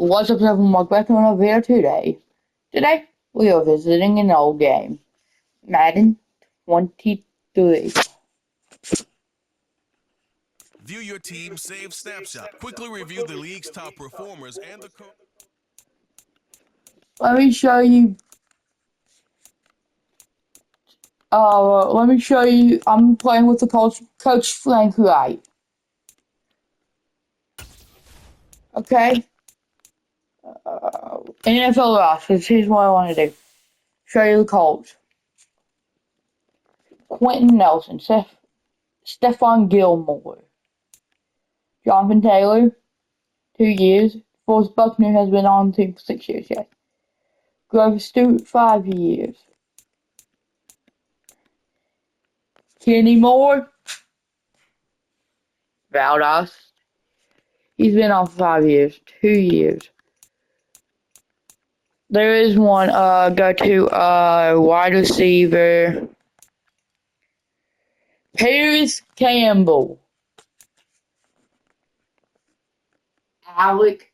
what's up, everyone? Welcome back to another video today. Today, we are visiting an old game, Madden 23. View your team save snapshot. Quickly review the league's top performers and the Let me show you, I'm playing with the Coach Frank Wright. Okay? NFL rosters, here's what I want to do. Show you the Colts. Quentin Nelson, Stephon Gilmore, Jonathan Taylor, 2 years. Forrest Buckner has been on the team for 6 years yet. Grover Stewart, 5 years. Kenny Moore, Valdas, he's been on for 5 years, 2 years. There is one, go to, wide receiver. Paris Campbell. Alec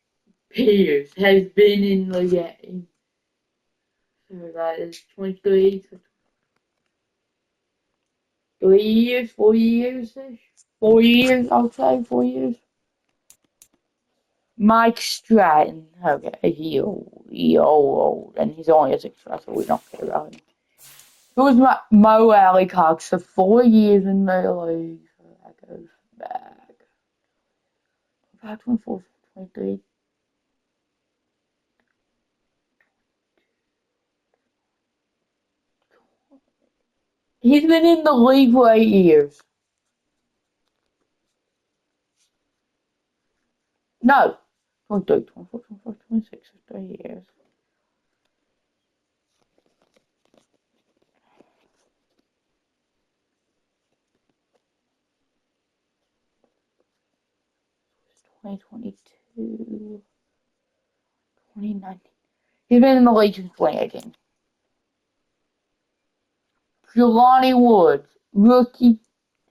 Pierce has been in the game. So that is 23, 3 years, 4 years-ish. 4 years, I would say, 4 years. Mike Stratton. Okay, he old, and he's only a 6', so we don't care about him. It was Mo Alley Cox for 4 years in the league. So that goes back. 24, 23. He's been in the league for 8 years. No. 23, 24, 25, 26, 3 years. It's 2022, 2019. He's been in the league since 2018. Jelani Woods, rookie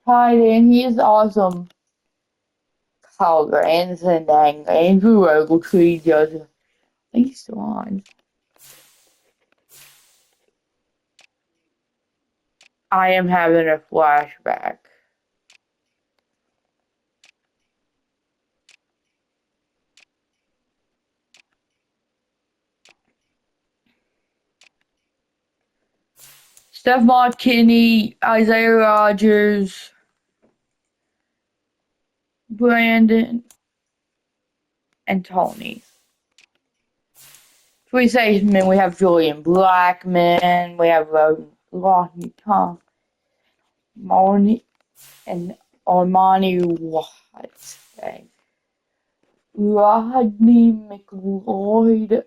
tight end. He is awesome. Calder, Anderson, Dang, Andrew Ogletree, Joseph. I think he's still on. I am having a flashback. Stephon Kinney, Isaiah Rogers, Brandon, and Tony. Three safemen, we have Julian Blackman, we have Rodney Tom, Marnie, and Armani Watts. Rodney McLeod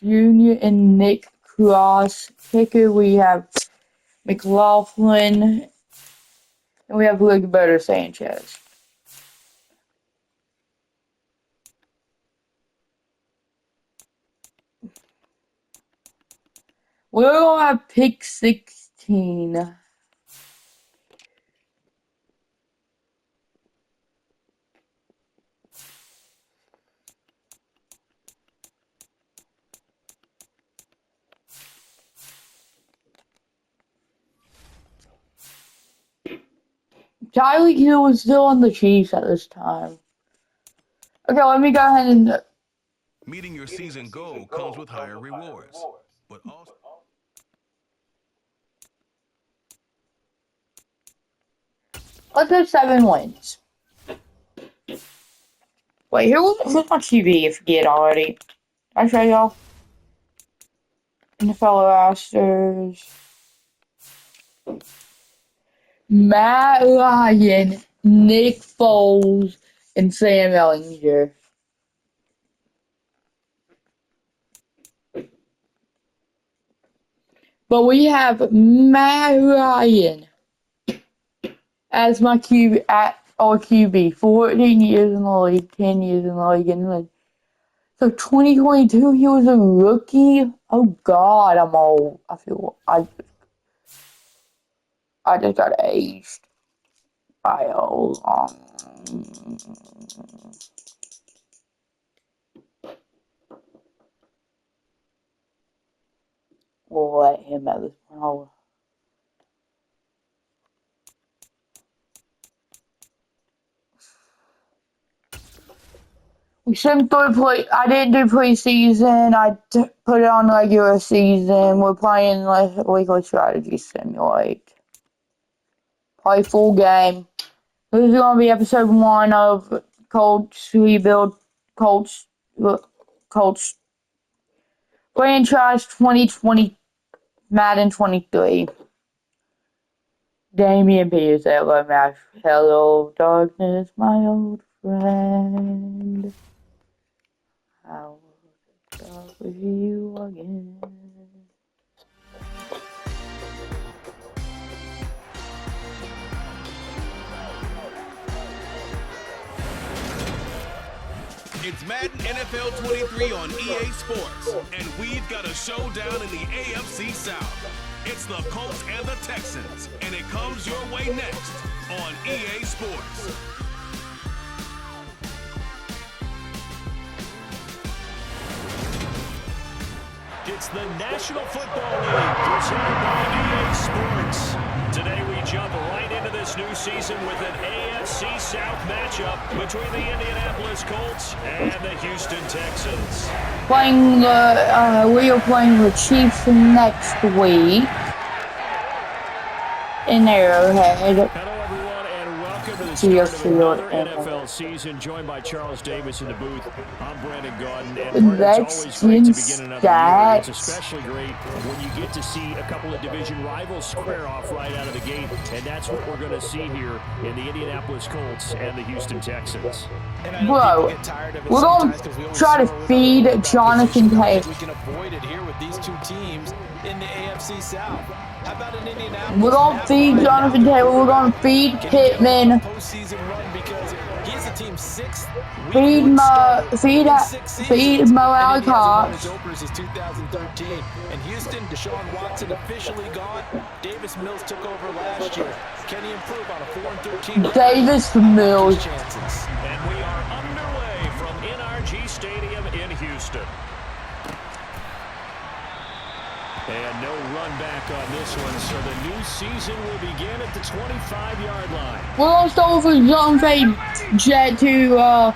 Jr. and Nick Cross. Kicker, we have McLaughlin, and we have Rigoberto Sanchez. We're going to have pick 16. Tyreek Hill was still on the Chiefs at this time. Okay, let me go ahead and... meeting your season goal comes with higher rewards, but also Let's go 7 wins. Wait, who's my QB if you get already? I show y'all. NFL rosters. Matt Ryan, Nick Foles, and Sam Ellinger. But we have Matt Ryan as my QB at our QB. 14 years in the league, 10 years in the league, and so 2022 he was a rookie. Oh God, I'm old. I just got aged. I old. we'll let him at this point. We shouldn't I didn't do preseason. I put it on regular season. We're playing weekly strategy simulate. Play full game. This is going to be episode 1 of Colts Rebuild Colts Franchise 2020 Madden 23. Damian Peters, hello, Matt. Hello, darkness, my old friend. I will talk with you again. It's Madden NFL 23 on EA Sports, and we've got a showdown in the AFC South. It's the Colts and the Texans, and it comes your way next on EA Sports. It's the National Football League presented by EA Sports. Today we jump right into this new season with an AFC South matchup between the Indianapolis Colts and the Houston Texans. We are playing the Chiefs next week in Arrowhead. Hello everyone and welcome to the start of another NFL season. Joined by Charles Davis in the booth. I'm Brandon Gordon, and it's always great to begin another year. It's especially great when you get to see a couple of division rivals square off right out of the gate, and that's what we're going to see here in the Indianapolis Colts and the Houston Texans. Bro, we're going to try to feed Jonathan Taylor. We can avoid it here with these two teams in the AFC South. How about an Indianapolis? We're going to feed Jonathan Taylor. We're going to feed Pittman. Postseason run because he's the team's 6th. Feed Mo Alcott. His openers is 2013. And Houston, Deshaun Watson officially gone. Davis Mills took over last year. Can he improve on a 4-13? Davis Mills. And we are underway from NRG Stadium in Houston. And no run back on this one, so the new season will begin at the 25-yard line. We're going to start with John Fade Jet to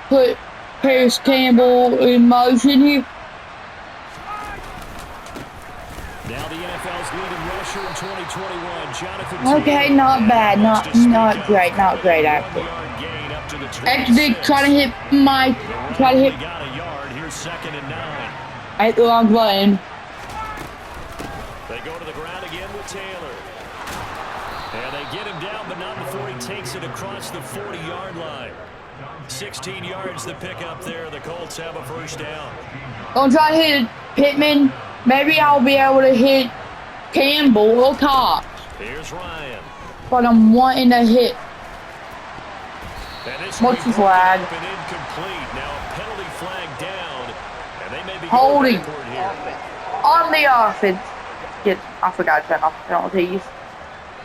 put Paris Campbell in motion here. Now the NFL's leading rusher in 2021, Jonathan Okay, not bad, not great, actually. Actually, try to hit. Got a yard. Here's 2nd and 9. At the long lane. They go to the ground again with Taylor. And they get him down, but not before he takes it across the 40-yard line. 16 yards the pickup there. The Colts have a first down. Gonna try to hit Pittman. Maybe I'll be able to hit Campbell or Cox. Here's Ryan. But I'm wanting to hit. What's the flag? Incomplete. Now a penalty flag down. And they may be holding here. On the offense. I forgot to turn off penalties.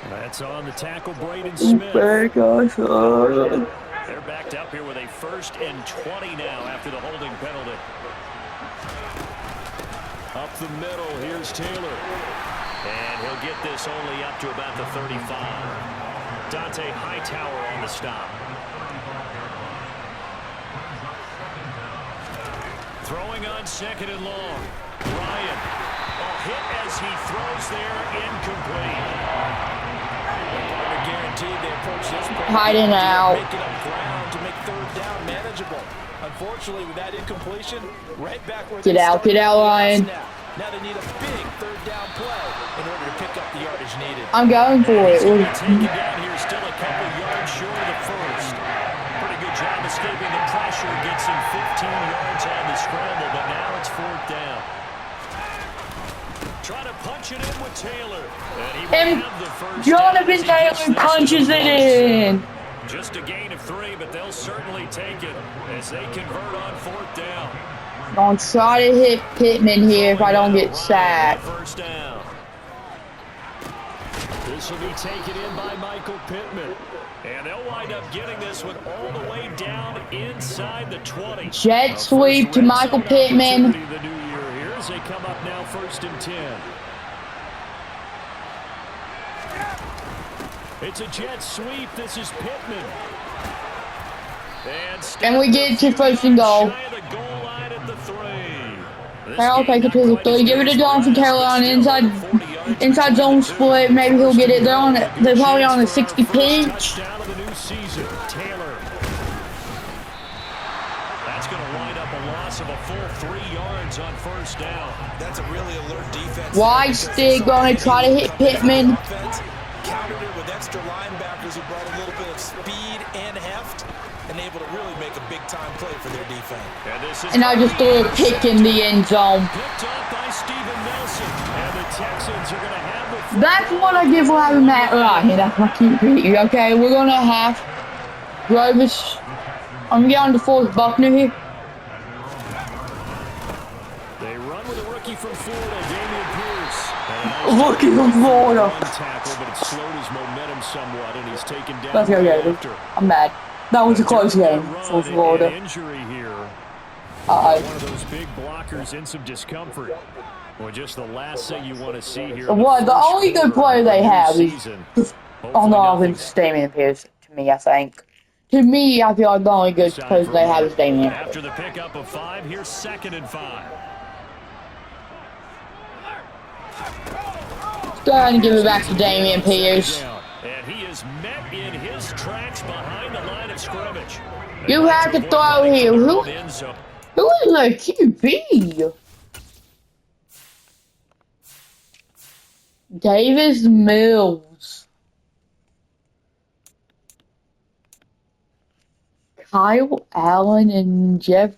That's on the tackle, Braden Smith. Very good. They're backed up here with a 1st and 20 now after the holding penalty. Up the middle, here's Taylor. And he'll get this only up to about the 35. Dante Hightower on the stop. Throwing on 2nd and long. Ryan. A hit as he throws there, incomplete. Guaranteed they approach this point. Hiding out. Make it up ground to make 3rd down manageable. Unfortunately, with that incompletion, right back where Get out, Ryan. Now they need a big 3rd down play in order to pick up the yardage needed. I'm going for it. Taken down here, still a couple yards short of the 1st. Pretty good job escaping the pressure. Gets him 15 yards on the scramble, but now it's 4th down. Trying to punch it in with Taylor. And Jonathan Taylor punches it in. Just a gain of 3, but they'll certainly take it as they convert on 4th down. I'm going to try to hit Pittman here if I don't get sacked. First down. This will be taken in by Michael Pittman. And they'll wind up getting this one all the way down inside the 20. Jet sweep to Michael Pittman. as they come up now 1st and 10. It's a jet sweep. This is Pittman. And we get to 1st and goal. I'll take it to the 3. Give it to Jonathan Taylor on inside zone split. Maybe he'll get it. They're probably on the 60 pitch. That's going to wind up a loss of a full 3 yards on 1st down. That's a really alert defense. Wide stick going to try to hit Pittman. Countered it with extra linebackers who brought a little bit of speed and heft and able to really make a big-time play for their defense. And I just threw a pick in the end zone. Picked up by Steven Nelson. And the Texans are going to have the... That's what I give for having Matt Ryan. That's my QB. Okay, we're going to have Grovis. I'm getting to Fort Buckner here. They run with a rookie from Florida, Damian Pierce. Rookie from Florida. Tackle, but it slowed his momentum somewhat, and he's taken down. Let's go, David. I'm mad. That was a close game for Florida. Injury here. One of those big blockers in some discomfort. Well, just the last thing you want to see here. What? The only good player they have is on the offense, Damian Pierce. To me, I think. To me, I feel like the only good person they have is Damian. After the pickup of 5, here's 2nd and 5. Go ahead and give it back to Damian Pierce. And he is met in his tracks behind the line of scrimmage. You have to throw here. Who is the QB? Davis Mills. Kyle Allen and Jeff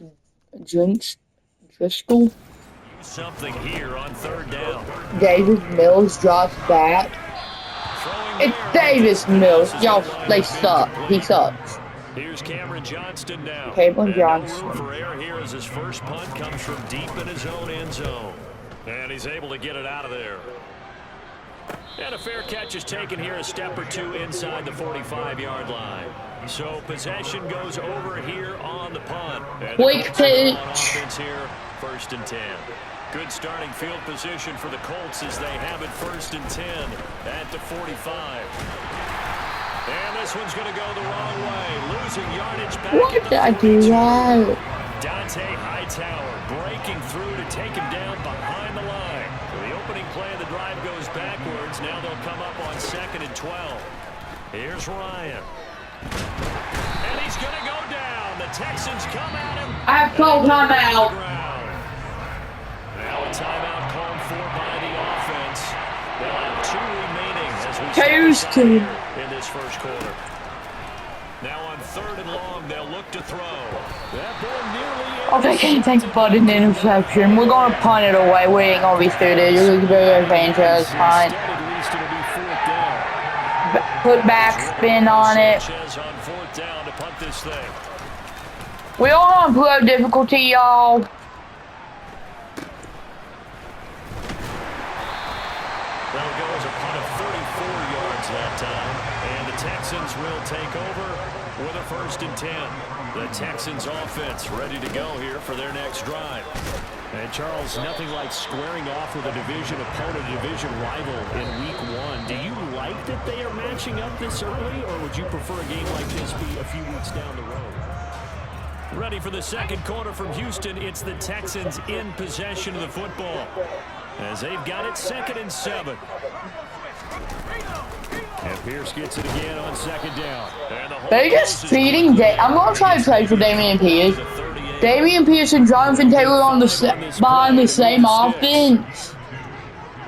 Driscoll. Something here on 3rd down. Davis Mills drops back. It's Davis Mills. Y'all, they suck. He sucks. Here's Cameron Johnston now. Cameron Johnston. No room for error here as his first punt comes from deep in his own end zone. And he's able to get it out of there. And a fair catch is taken here a step or 2 inside the 45-yard line. So possession goes over here on the punt. Quick pitch. Here, 1st and 10. Good starting field position for the Colts as they have it 1st and 10 at the 45. And this one's going to go the wrong way. Losing yardage back. What did I do that? Dante Hightower breaking through to take him down behind the line. So the opening play of the drive goes backwards. Now they'll come up on 2nd and 12. Here's Ryan. And he's going to go down. The Texans come at him. I have called timeout. Now a timeout called for by the offense. They'll have 2 remaining as we in this first quarter. Now on 3rd and long, they'll look to throw. That ball nearly. Oh, they can't take but an interception. We're going to punt it away. We ain't going to be suited. You're very advantageous. Fine. Put back spin on it. We all on pro difficulty, y'all. That'll go as a punt of 34 yards that time. And the Texans will take over with a 1st and 10. The Texans offense ready to go here for their next drive. And Charles, nothing like squaring off with a division opponent, a division rival in week 1. Do you like that they are matching up this early, or would you prefer a game like this be a few weeks down the road? Ready for the second quarter from Houston. It's the Texans in possession of the football as they've got it 2nd and 7. And Pierce gets it again on 2nd down. They're just feeding. I'm going to try to trade for Damian Pierce. Damian Pierce and Jonathan Taylor on behind the same offense.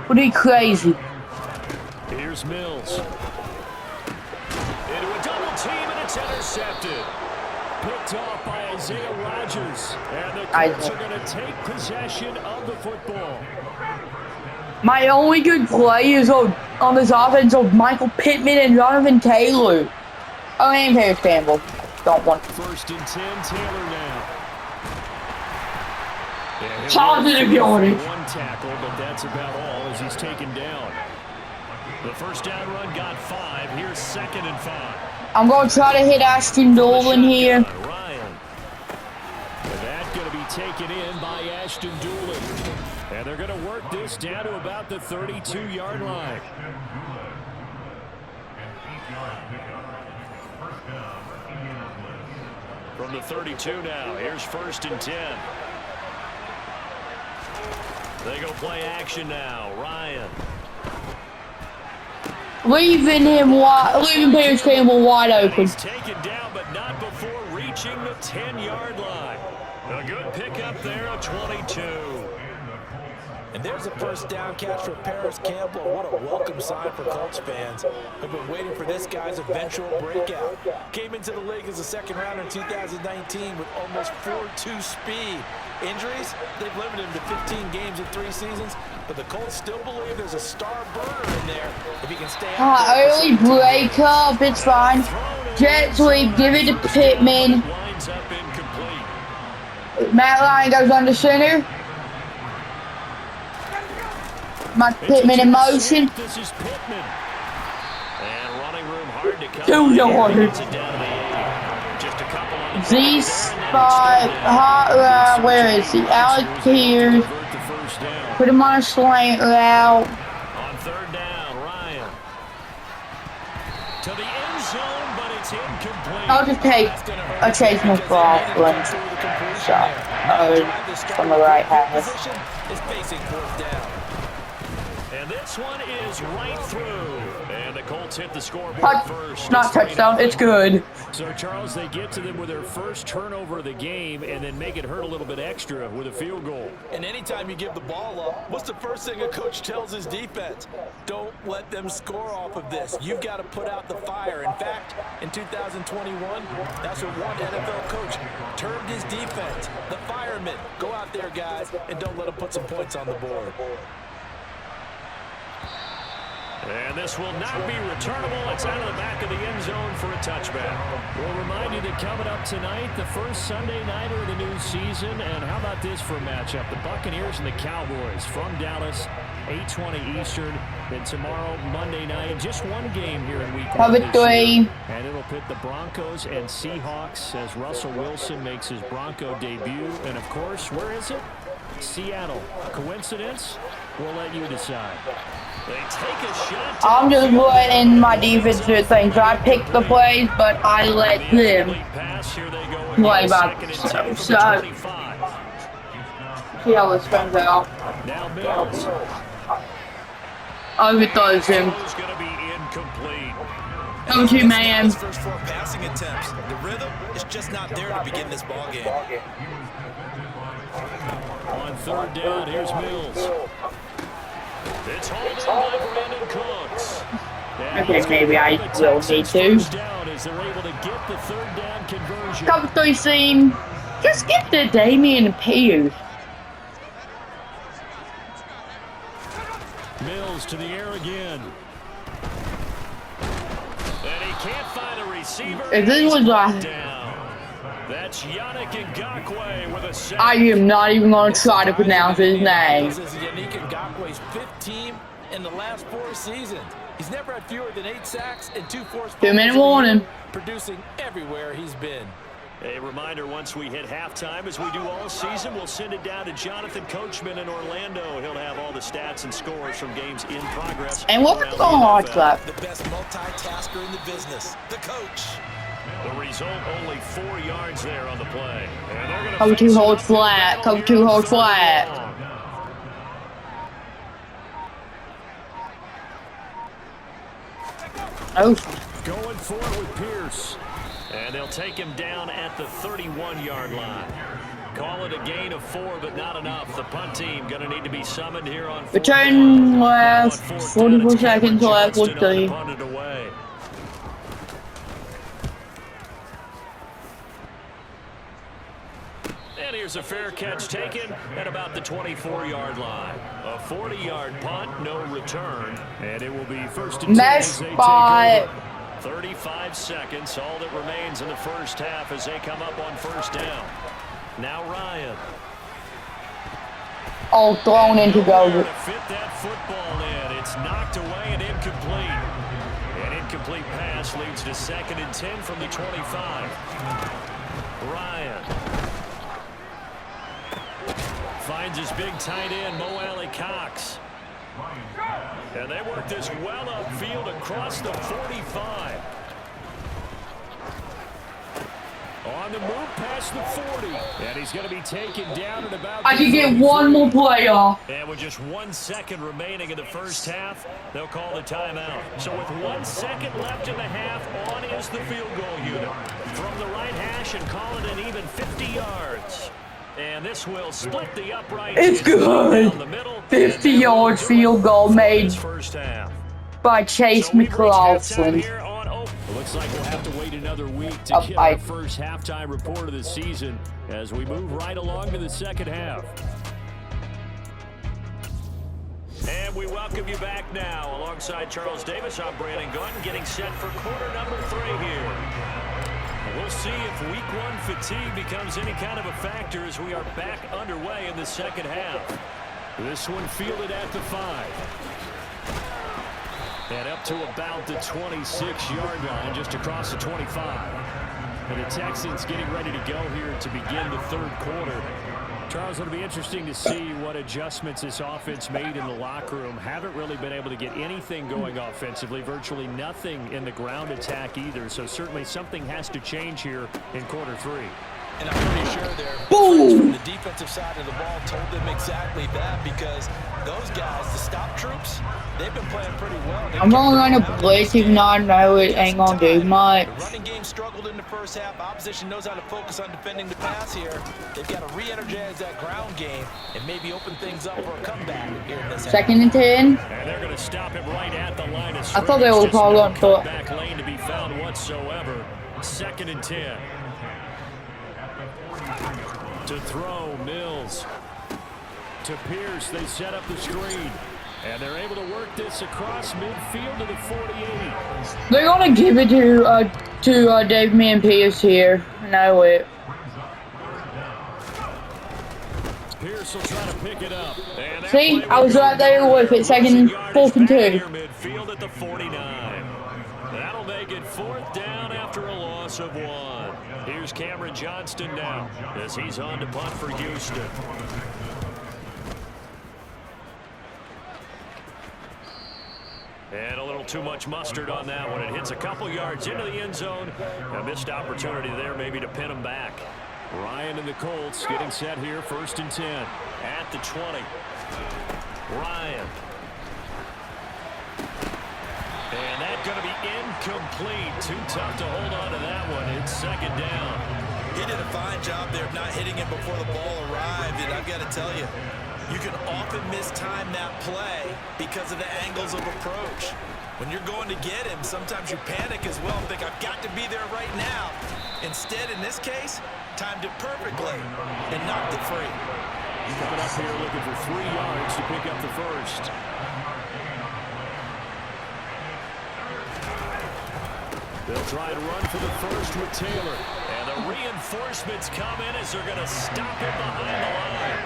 Would be crazy. Here's Mills. Into a double team, and it's intercepted. Picked off by Isaiah Rodgers. And the Colts are going to take possession of the football. My only good play is on this offense of Michael Pittman and Jonathan Taylor. Oh, and Paris Campbell. Don't want. 1st and 10, Taylor now. Positive yardage. One tackle, but that's about all as he's taken down. The first down run got 5. Here's 2nd and 5. I'm going to try to hit Ashton Dolan here. Ryan. That's going to be taken in by Ashton Dooley. And they're going to work this down to about the 32-yard line. From the 32 now, here's 1st and 10. They go play action now. Ryan. Leaving Pierce Campbell wide open. He's taken down, but not before reaching the 10-yard line. A good pickup there, a 22. And there's a first down catch for Paris Campbell. What a welcome sign for Colts fans who've been waiting for this guy's eventual breakout. Came into the league as a second rounder in 2019 with almost 4.2 speed. Injuries, they've limited him to 15 games in 3 seasons, but the Colts still believe there's a star burner in there if he can stay out there. Early breakup, it's fine. Jet sweep, give it to Pittman. Lines up incomplete. Matt Ryan goes under center. Mike Pittman in motion. This is Pittman. And running room hard to come. 2 yards. Just a couple on the Z spot, hot route, where is he? Alex Pierce. Put him on a slant route. On 3rd down, Ryan. To the end zone, but it's incomplete. I'll just take a Chase McLaughlin shot from the right half. Is facing 4th down. And this one is right through. And the Colts hit the scoreboard first. Not touchdown, it's good. So, Charles, they get to them with their first turnover of the game and then make it hurt a little bit extra with a field goal. And anytime you give the ball up, what's the first thing a coach tells his defense? Don't let them score off of this. You've got to put out the fire. In fact, in 2021, that's what one NFL coach termed his defense. The firemen. Go out there, guys, and don't let them put some points on the board. And this will not be returnable. It's out of the back of the end zone for a touchback. We'll remind you that coming up tonight, the first Sunday nighter of the new season. And how about this for a matchup? The Buccaneers and the Cowboys from Dallas, 8:20 Eastern. Then tomorrow, Monday night, just one game here in week 1. And it'll pit the Broncos and Seahawks as Russell Wilson makes his Bronco debut. And, of course, where is it? Seattle. Coincidence? We'll let you decide. They take a shot. I'm just letting my defense do things. I pick the plays, but I let them play by themselves. So, see how this turns out. Now Mills. Overthrows him. Go to man. First 4 passing attempts. The rhythm is just not there to begin this ball game. On 3rd down, here's Mills. It's holding by Brandon Cooks. Okay, maybe I will need to. Cover 3 seam. Just get the Damian Pierce. Mills to the air again. And he can't find a receiver. If this was That's Yannick Ngakoue with a sack. I am not even going to try to pronounce his name. This is Yannick Ngakoue's 5th team in the last 4 seasons. He's never had fewer than 8 sacks and 2 forced fumbles. 2-minute warning. Producing everywhere he's been. A reminder, once we hit halftime, as we do all season, we'll send it down to Jonathan Coachman in Orlando. He'll have all the stats and scores from games in progress. And what was going on with that? The best multitasker in the business, the coach. The result, only 4 yards there on the play. And they're gonna Cover 2 hold flat. Cover 2 hold flat. Oh. Going for it with Pierce. And they'll take him down at the 31-yard line. Call it a gain of 4, but not enough. The punt team going to need to be summoned here on 4th. Return left. 44 seconds left. We'll see. And here's a fair catch taken at about the 24-yard line. A 40-yard punt, no return. And it will be 1st and 10 as they take over. 35 seconds, all that remains in the first half as they come up on 1st down. Now Ryan. All thrown into goal. Fit that football in. It's knocked away and incomplete. An incomplete pass leads to 2nd and 10 from the 25. Ryan. finds his big tight end, Mo Alley Cox. And they work this well upfield across the 45. On the move past the 40. And he's going to be taken down at about I can get one more play off. And with just 1 second remaining in the first half, they'll call the timeout. So with 1 second left in the half, on is the field goal unit. From the right hash and call it an even 50 yards. And this will split the upright. It's good. 50-yard field goal made by Chase McLaughlin. Looks like we'll have to wait another week to get our first halftime report of the season as we move right along to the second half. And we welcome you back now. Alongside Charles Davis, I'm Brandon Gordon, getting set for quarter number 3 here. We'll see if week 1 fatigue becomes any kind of a factor as we are back underway in the second half. This one fielded at the 5. And up to about the 26-yard line, just across the 25. And the Texans getting ready to go here to begin the third quarter. Charles, it'll be interesting to see what adjustments this offense made in the locker room. Haven't really been able to get anything going offensively, virtually nothing in the ground attack either. So certainly something has to change here in quarter 3. And I'm pretty sure their friends from the defensive side of the ball told them exactly that, because those guys, the stop troops, they've been playing pretty well. I'm only going to blitz even though I know it ain't going to do much. The running game struggled in the first half. Opposition knows how to focus on defending the pass here. They've got to re-energize that ground game and maybe open things up for a comeback here in this half. 2nd and 10. And they're going to stop him right at the line of I thought they were probably going to back lane to be found whatsoever. 2nd and 10. To throw, Mills. To Pierce, they set up the screen. And they're able to work this across midfield to the 48. They're going to give it to Dave Man Pierce here. I know it. Pierce will try to pick it up. See, I was right there with it. 4th and 2. Midfield at the 49. That'll make it 4th down after a loss of 1. Here's Cameron Johnston now as he's on to punt for Houston. And a little too much mustard on that one. It hits a couple yards into the end zone. A missed opportunity there maybe to pin him back. Ryan and the Colts getting set here, 1st and 10 at the 20. Ryan. And that's going to be incomplete. Too tough to hold on to that one. It's 2nd down. He did a fine job there of not hitting it before the ball arrived. And I've got to tell you, you can often mistime that play because of the angles of approach. When you're going to get him, sometimes you panic as well and think, I've got to be there right now. Instead, in this case, timed it perfectly and knocked it free. Coming up here looking for 3 yards to pick up the first. They'll try and run for the first with Taylor. And the reinforcements come in as they're going to stop him behind the line.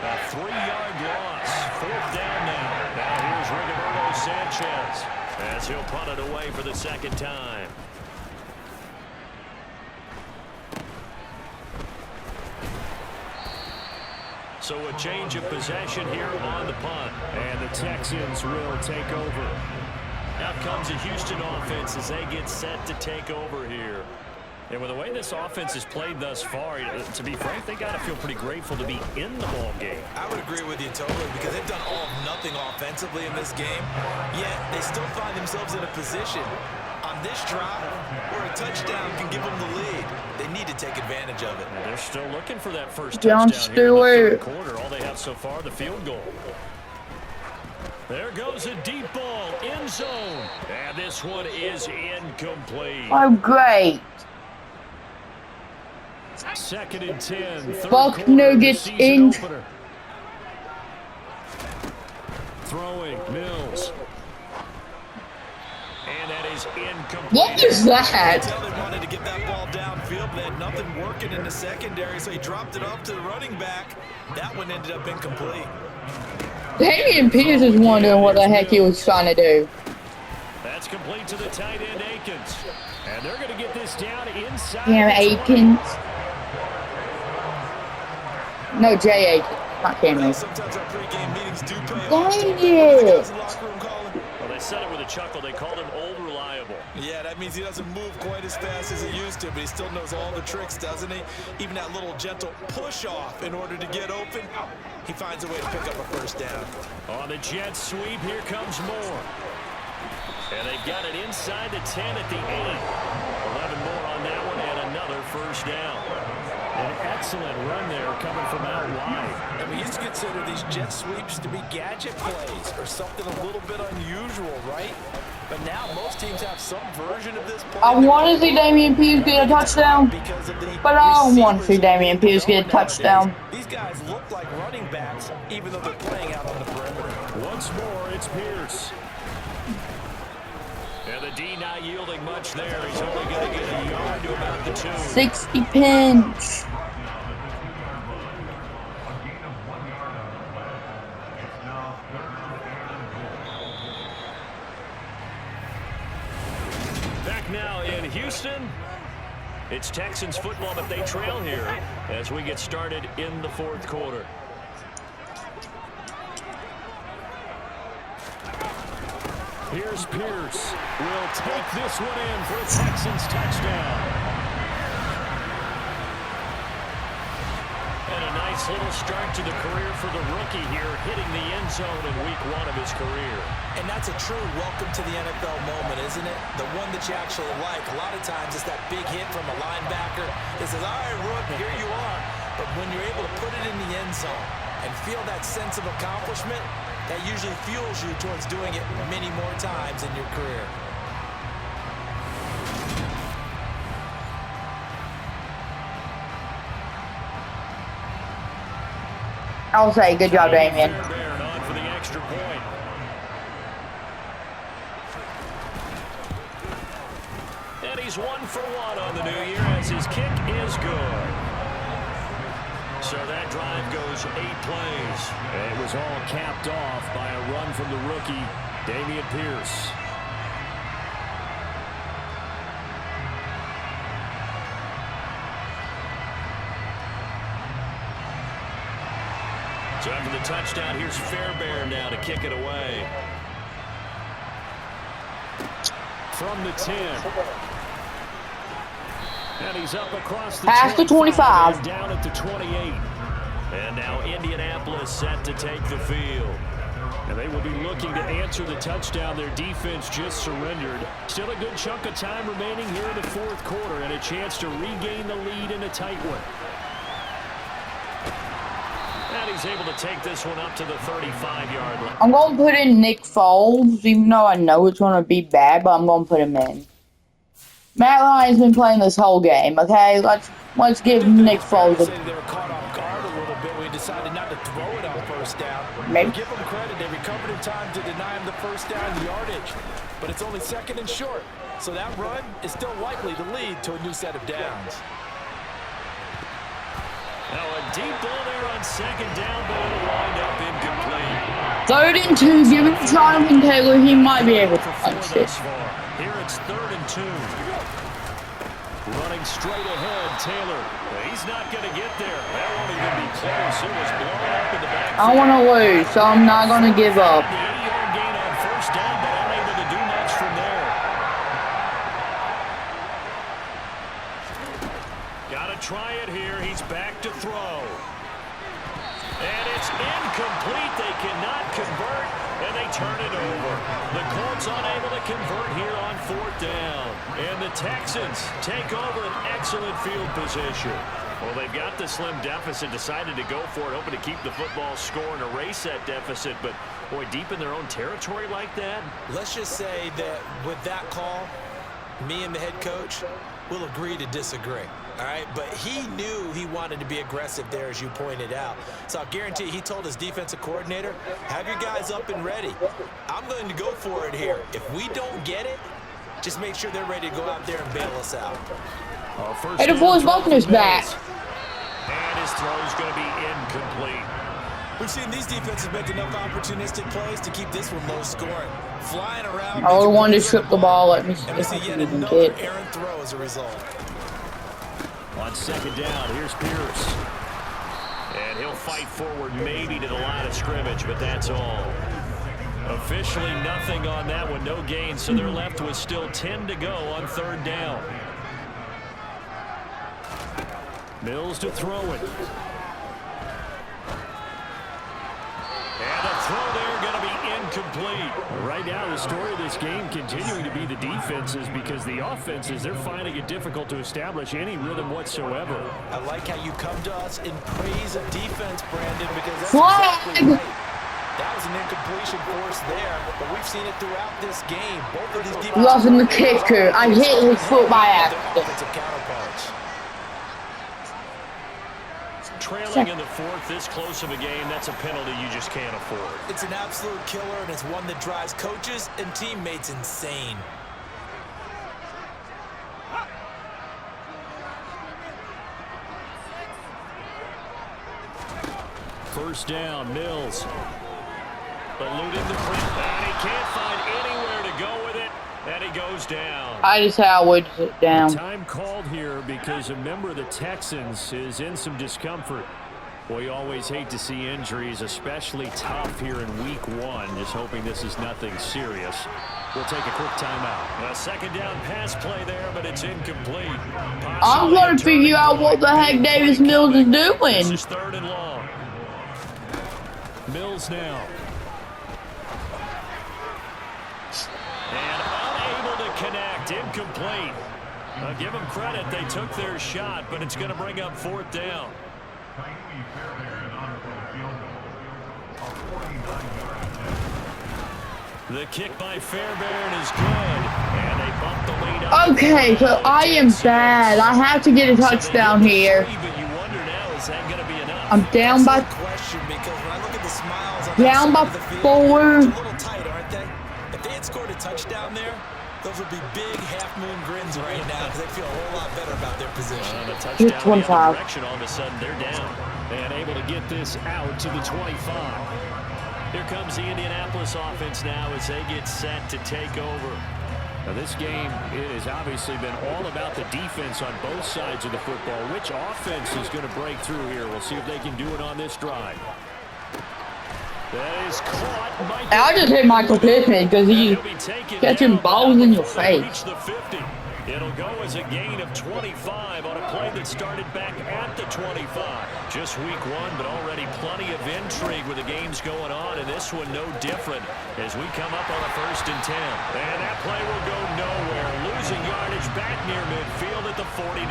A 3-yard loss. 4th down now. Now here's Rigoberto Sanchez as he'll punt it away for the 2nd time. So a change of possession here on the punt. And the Texans will take over. Out comes a Houston offense as they get set to take over here. And with the way this offense has played thus far, to be frank, they got to feel pretty grateful to be in the ball game. I would agree with you totally, because they've done all of nothing offensively in this game, yet they still find themselves in a position on this drive where a touchdown can give them the lead. They need to take advantage of it. And they're still looking for that first touchdown here in the third quarter. All they have so far, the field goal. There goes a deep ball, end zone. And this one is incomplete. Oh, great. 2nd and 10. Buck Nuggets in. Throwing, Mills. And that is incomplete. What is that? They wanted to get that ball downfield, but they had nothing working in the secondary, so he dropped it off to the running back. That one ended up incomplete. Damian Pierce is wondering what the heck he was trying to do. That's complete to the tight end, Akins. And they're going to get this down inside. Damn, Akins. No, Jay Aiken, not Cameron. Sometimes our pregame meetings do pay Dang off. it! Well, they said it with a chuckle. They called him Old Reliable. Yeah, that means he doesn't move quite as fast as he used to, but he still knows all the tricks, doesn't he? Even that little gentle push-off in order to get open, he finds a way to pick up a first down. On the jet sweep, here comes more. And they've got it inside the 10 at the 8. 11 more on that one and another first down. An excellent run there coming from out wide. And we used to consider these jet sweeps to be gadget plays or something a little bit unusual, right? But now most teams have some version of this play. I want to see Damian Pierce get a touchdown, but I don't want to see Damian Pierce get a touchdown. These guys look like running backs, even though they're playing out on the perimeter. Once more, it's Pierce. And the D not yielding much there. He's only going to get a yard to about the 2. 60 pinch. Back now in Houston. It's Texans football, but they trail here as we get started in the fourth quarter. Here's Pierce. Will take this one in for a Texans touchdown. And a nice little start to the career for the rookie here, hitting the end zone in week 1 of his career. And that's a true welcome to the NFL moment, isn't it? The one that you actually like. A lot of times it's that big hit from a linebacker that says, all right, Rook, here you are. But when you're able to put it in the end zone and feel that sense of accomplishment, that usually fuels you towards doing it many more times in your career. I'll say, good job, Damian. On for the extra point. And he's 1 for 1 on the new year as his kick is good. So that drive goes 8 plays. And it was all capped off by a run from the rookie, Dameon Pierce. So after the touchdown, here's Fairbairn now to kick it away. From the 10. And he's up across the Past the 25. Down at the 28. And now Indianapolis set to take the field. And they will be looking to answer the touchdown. Their defense just surrendered. Still a good chunk of time remaining here in the fourth quarter and a chance to regain the lead in a tight one. And he's able to take this one up to the 35-yard line. I'm going to put in Nick Foles, even though I know it's going to be bad, but I'm going to put him in. Matt Ryan's been playing this whole game, okay? Let's give Nick Foles a... They were caught off guard a little bit. We decided not to throw it on first down. Maybe. Give them credit. They recovered in time to deny him the first down yardage. But it's only 2nd and short. So that run is still likely to lead to a new set of downs. Now a deep ball there on 2nd down, but it'll wind up incomplete. 3rd and 2, give it to Jonathan Taylor. He might be able to punch it. Here it's 3rd and 2. Running straight ahead, Taylor. He's not going to get there. That won't even be close. It was blown up in the back. I want to lose, so I'm not going to give up. The 80-yard gain on first down, but unable to do much from there. Got to try it here. He's back to throw. And it's incomplete. They cannot convert, and they turn it over. The Colts unable to convert here on 4th down. And the Texans take over an excellent field position. Well, they've got the slim deficit, decided to go for it, hoping to keep the football score and erase that deficit. But, boy, deep in their own territory like that. Let's just say that with that call, me and the head coach will agree to disagree. All right, but he knew he wanted to be aggressive there, as you pointed out. So I'll guarantee he told his defensive coordinator, have your guys up and ready. I'm going to go for it here. If we don't get it, just make sure they're ready to go out there and bail us out. Hey, the boys Buckner's back. And his throw's going to be incomplete. We've seen these defenses make enough opportunistic plays to keep this one low scoring. Flying around. I wanted to strip the ball. Let me see if I yet can even another get. errant throw as a result. On 2nd down, here's Pierce. And He'll fight forward maybe to the line of scrimmage, but that's all. Officially nothing on that one, no gain, so they're left with still 10 to go on 3rd down. Mills to throw it. And a throw there going to be incomplete. Right now, the story of this game continuing to be the defenses, because the offenses, they're finding it difficult to establish any rhythm whatsoever. I like how you come to us in praise of defense, Brandon, because that's Flag! exactly right. That was an incompletion for us there, but we've seen it throughout this game. Both of these defenses. Loving the kicker. I hit his foot by accident. Counterparts. Trailing in the 4th, this close of a game, that's a penalty you just can't afford. It's an absolute killer, and it's one that drives coaches and teammates insane. First down, Mills. Eluding the print, and he can't find anywhere to go with it, and he goes down. I just had to sit down. Time called here because a member of the Texans is in some discomfort. We always hate to see injuries, especially tough here in week 1. Just hoping this is nothing serious. We'll take a quick timeout. A 2nd down pass play there, but it's incomplete. I'm going to figure out what the heck Davis Mills is doing. This is 3rd and long. Mills now. And unable to connect. Incomplete. I'll give them credit. They took their shot, but it's going to bring up 4th down. The kick by Fairbairn is good, and they bump the lead up. Okay, so I am bad. I have to get a touchdown here. I'm down by down by 4. A little tight, aren't they? If they had scored a touchdown there, those would be big half-moon grins right now because they feel a whole lot better about their position. The touchdown 25. Direction, all of a sudden they're down and able to get this out to the 25. Here comes the Indianapolis offense now as they get set to take over. Now this game has obviously been all about the defense on both sides of the football. Which offense is going to break through here? We'll see if they can do it on this drive. That is caught. I just hit Michael Pittman because he's catching balls in your face. It'll go as a gain of 25 on a play that started back at the 25. Just week 1, but already plenty of intrigue with the games going on, and this one no different as we come up on a 1st and 10. And that play will go nowhere. Losing yardage back near midfield at the 49.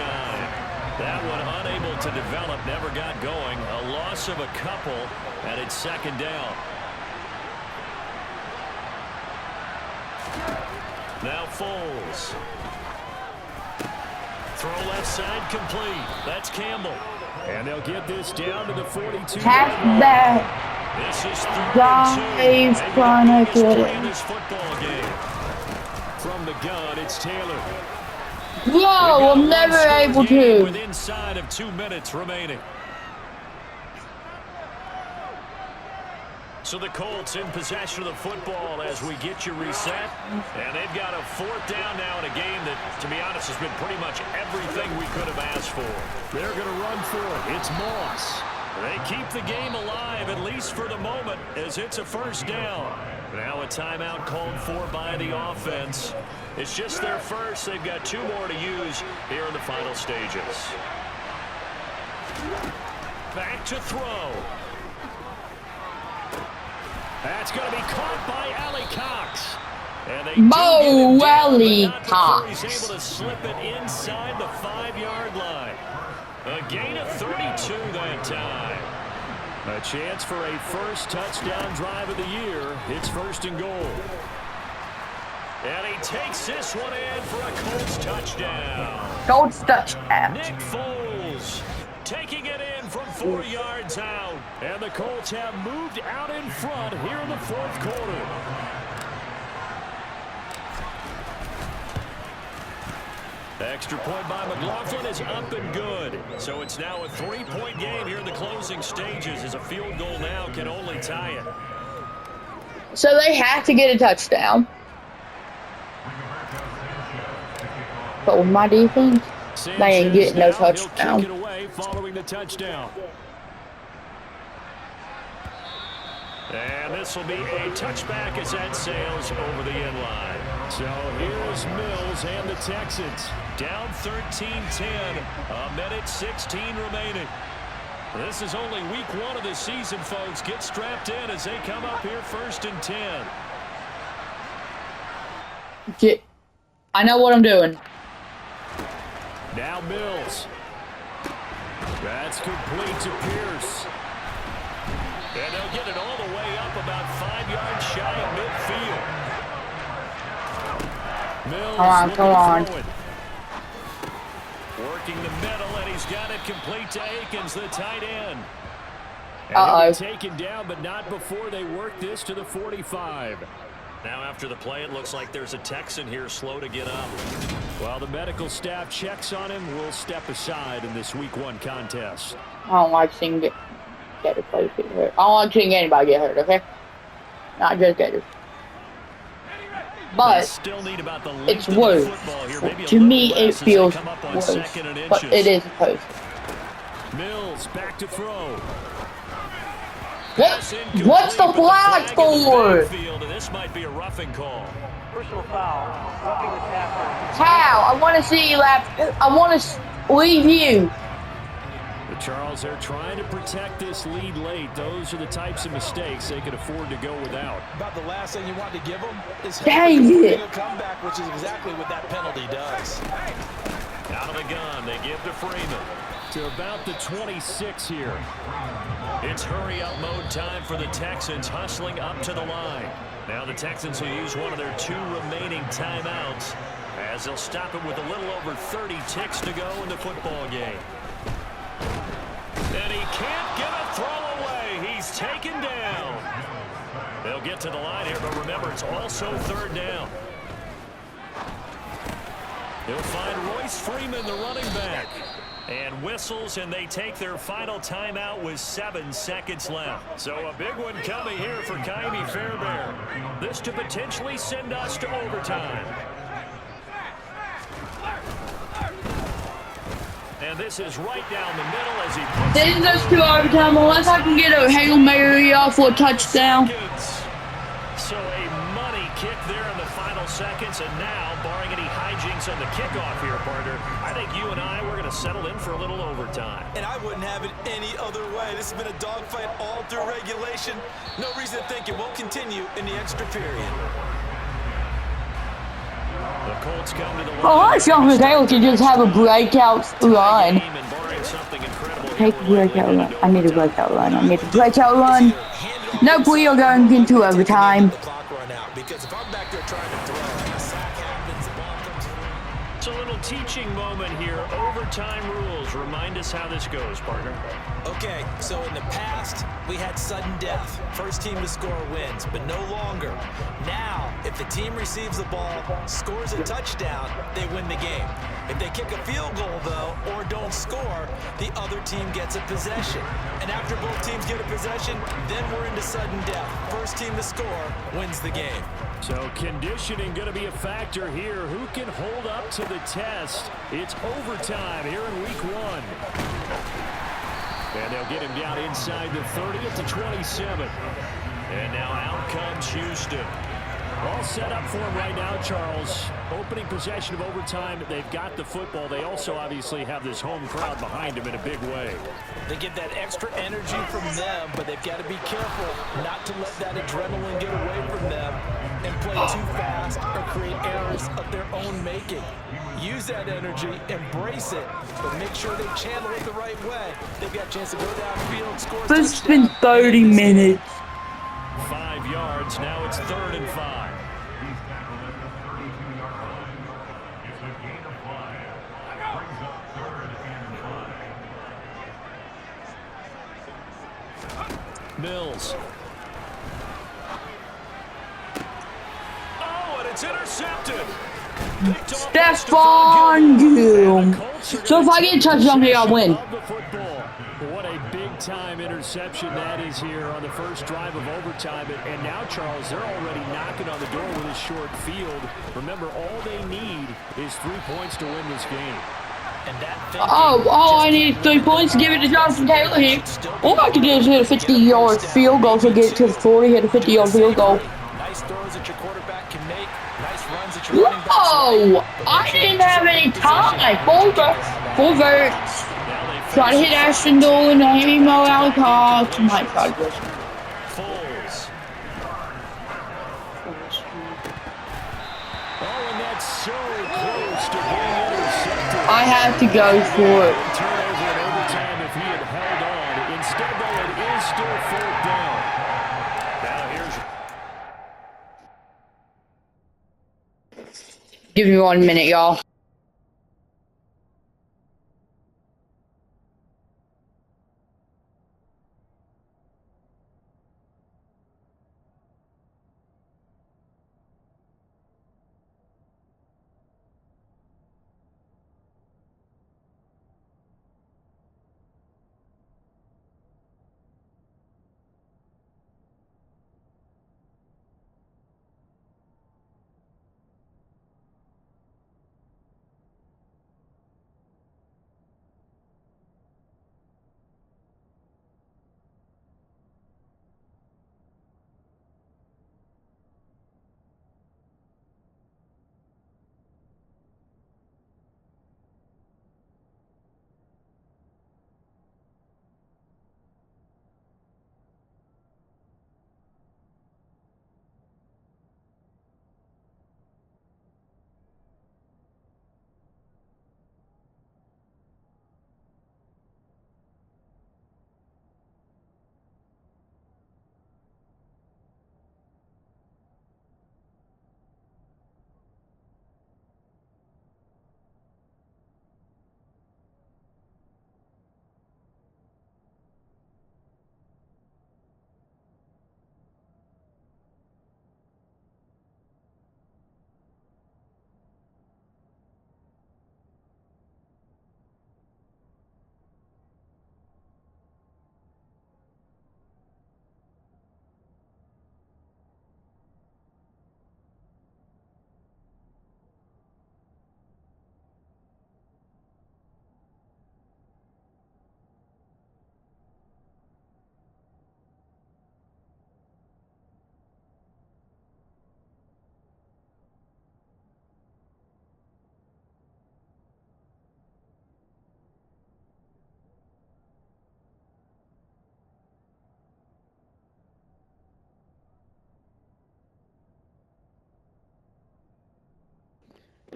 That one unable to develop, never got going. A loss of a couple, and it's 2nd down. Now Foles. Throw left side complete. That's Campbell. And they'll get this down to the 42. Halfback. This is 3 trying to get it. This football game. From the gun, it's Taylor. Whoa, I'm never able to. With inside of 2 minutes remaining. So the Colts in possession of the football as we get you reset. And they've got a 4th down now in a game that, to be honest, has been pretty much everything we could have asked for. They're going to run for it. It's Moss. They keep the game alive, at least for the moment, as it's a 1st down. Now a timeout called for by the offense. It's just their first. They've got 2 more to use here in the final stages. Back to throw. That's going to be caught by Alley Cox. And they Alley Cox. He's able to slip it inside the 5-yard line. A gain of 32 that time. A chance for a first touchdown drive of the year. It's 1st and goal. And he takes this one in for a Colts touchdown. Colts touchdown. Nick Foles taking it in from 4 yards out. And the Colts have moved out in front here in the 4th quarter. Extra point by McLaughlin is up and good. So it's now a 3-point game here in the closing stages as a field goal now can only tie it. So they have to get a touchdown. But with my defense, they ain't getting no touchdown. He'll kick it away following the touchdown. And this will be a touchback as that sails over the end line. So here's Mills and the Texans. Down 13-10. A minute 16 remaining. This is only week 1 of the season, folks. Get strapped in as they come up here 1st and 10. Okay. I know what I'm doing. Now Mills. That's complete to Pierce. And they'll get it all the way up about 5 yards shy of midfield. Mills Come on. Working the middle, and he's got it complete to Akins, the tight end. And Uh-oh. taken down, but not before they work this to the 45. Now after the play, it looks like there's a Texan here slow to get up. While the medical staff checks on him, we'll step aside in this week 1 contest. I don't like seeing Gator players get hurt. I don't like seeing anybody get hurt, okay? Not just Gators. But still need about the it's worse. To me, it feels worse. But it is supposed to. Mills back to throw. What's the flag for? This might be a roughing call. Personal foul. Roughing the tackle. How? I want to see you laugh. I want to leave you. But Charles, they're trying to protect this lead late. Those are the types of mistakes they could afford to go without. About the last thing you want to give them is Dang it. a comeback, which is exactly what that penalty does. Out of the gun, they give to Freeman. To about the 26 here. It's hurry-up mode time for the Texans, hustling up to the line. Now the Texans will use one of their 2 remaining timeouts as they'll stop it with a little over 30 ticks to go in the football game. And he can't get a throw away. He's taken down. They'll get to the line here, but remember, it's also 3rd down. He'll find Royce Freeman, the running back. And whistles, and they take their final timeout with 7 seconds left. So a big one coming here for Kaimi Fairbairn. This to potentially send us to overtime. And this is right down the middle as he puts Send us to overtime unless I can get a Hail Mary off for a touchdown. So a money kick there in the final seconds, and now, barring any hijinks on the kickoff here, partner, I think you and I, we're going to settle in for a little overtime. And I wouldn't have it any other way. This has been a dogfight all through regulation. No reason to think it won't continue in the extra period. The Colts come to the line. Oh, I thought they could just have a breakout run. Take a breakout run. I need a breakout run. I need a breakout run. Nope, we are going into overtime. Because if I'm back there trying to throw, a sack happens, the ball comes through. It's a little teaching moment here. Overtime rules. Remind us how this goes, partner. Okay, so in the past, we had sudden death. First team to score wins, but no longer. Now, if the team receives the ball, scores a touchdown, they win the game. If they kick a field goal, though, or don't score, the other team gets a possession. And after both teams get a possession, then we're into sudden death. First team to score wins the game. So conditioning going to be a factor here. Who can hold up to the test? It's overtime here in week 1. And they'll get him down inside the 30 at the 27. And now out comes Houston. All set up for him right now, Charles. Opening possession of overtime. They've got the football. They also obviously have this home crowd behind them in a big way. They get that extra energy from them, but they've got to be careful not to let that adrenaline get away from them and play too fast or create errors of their own making. Use that energy, embrace it, but make sure they channel it the right way. They've got a chance to go downfield, score a touchdown. It's been 30 minutes. 5 yards. Now it's 3rd and 5. Mills. Oh, and it's intercepted. Stephon Gilmore. So if I get a touchdown here, I'll win. What a big-time interception that is here on the first drive of overtime. And now, Charles, they're already knocking on the door with a short field. Remember, all they need is 3 points to win this game. I need 3 points to give it to Jonathan Taylor here. All I can do is hit a 50-yard field goal to get to the 40, hit a 50-yard field goal. Nice throws that your quarterback can make. Nice runs that your running back Whoa! I didn't have any time. Full verts. Try to hit Ashton Dolan, Emo Alec Hawks. Might try to go. I have to go for it. Give me 1 minute, y'all.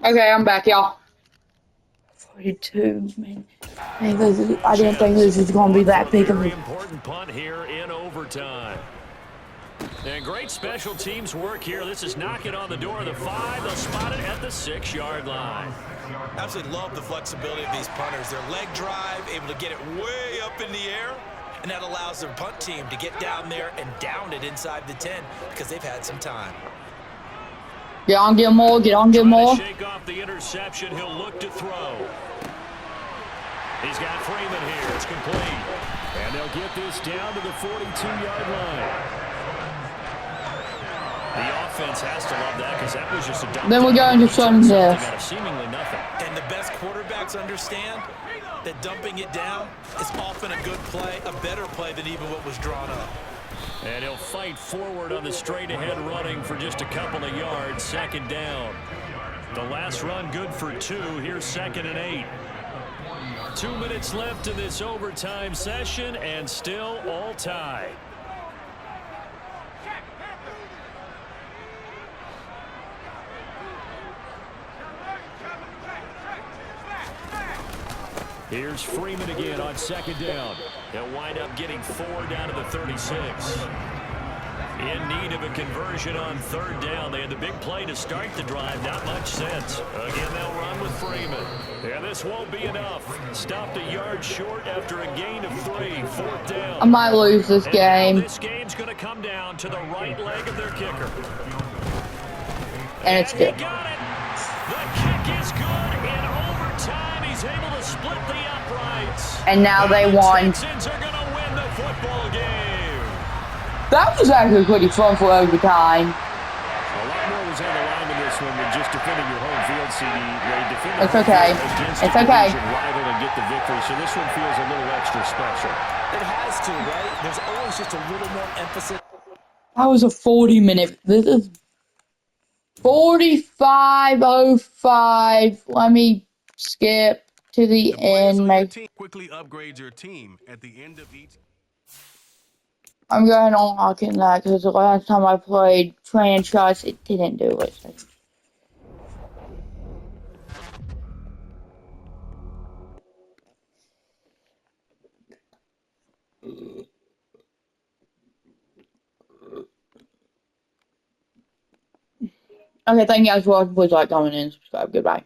Okay, I'm back, y'all. 42, man. I didn't think this was going to be that big of a... important punt here in overtime. And great special teams work here. This is knocking on the door of the 5. They'll spot it at the 6-yard line. Absolutely love the flexibility of these punters. Their leg drive, able to get it way up in the air, and that allows their punt team to get down there and down it inside the 10 because they've had some time. Get on, get more, get on, get more. Shake off the interception. He'll look to throw. He's got Freeman here. It's complete. And they'll get this down to the 42-yard line. The offense has to love that because that was just a dump. Then we're going to sudden death. Seemingly nothing. And the best quarterbacks understand that dumping it down is often a good play, a better play than even what was drawn up. And he'll fight forward on the straight-ahead running for just a couple of yards. 2nd down. The last run good for 2. Here's 2nd and 8. 2 minutes left in this overtime session, and still all tied. Here's Freeman again on 2nd down. They'll wind up getting 4 down to the 36. In need of a conversion on 3rd down. They had the big play to start the drive. Not much sense. Again, they'll run with Freeman. Yeah, this won't be enough. Stopped a yard short after a gain of 3. 4th down. I might lose this game. This game's going to come down to the right leg of their kicker. And it's good. He got it. The kick is good in overtime. He's able to split the uprights. And now they won. Texans are going to win the football game. That was actually pretty fun for overtime. A lot more was on the line in this one than just defending your home field, CD. Defending It's okay. It's okay. rival and get the victory. So this one feels a little extra special. It has to, right? There's always just a little more emphasis. That was a 40-minute. This is 45:05. Let me skip to the end. Quickly upgrade your team at the end of each. I'm going on locking that because the last time I played franchise, it didn't do it. Okay, thank you guys for watching. Please like, comment, and subscribe. Goodbye.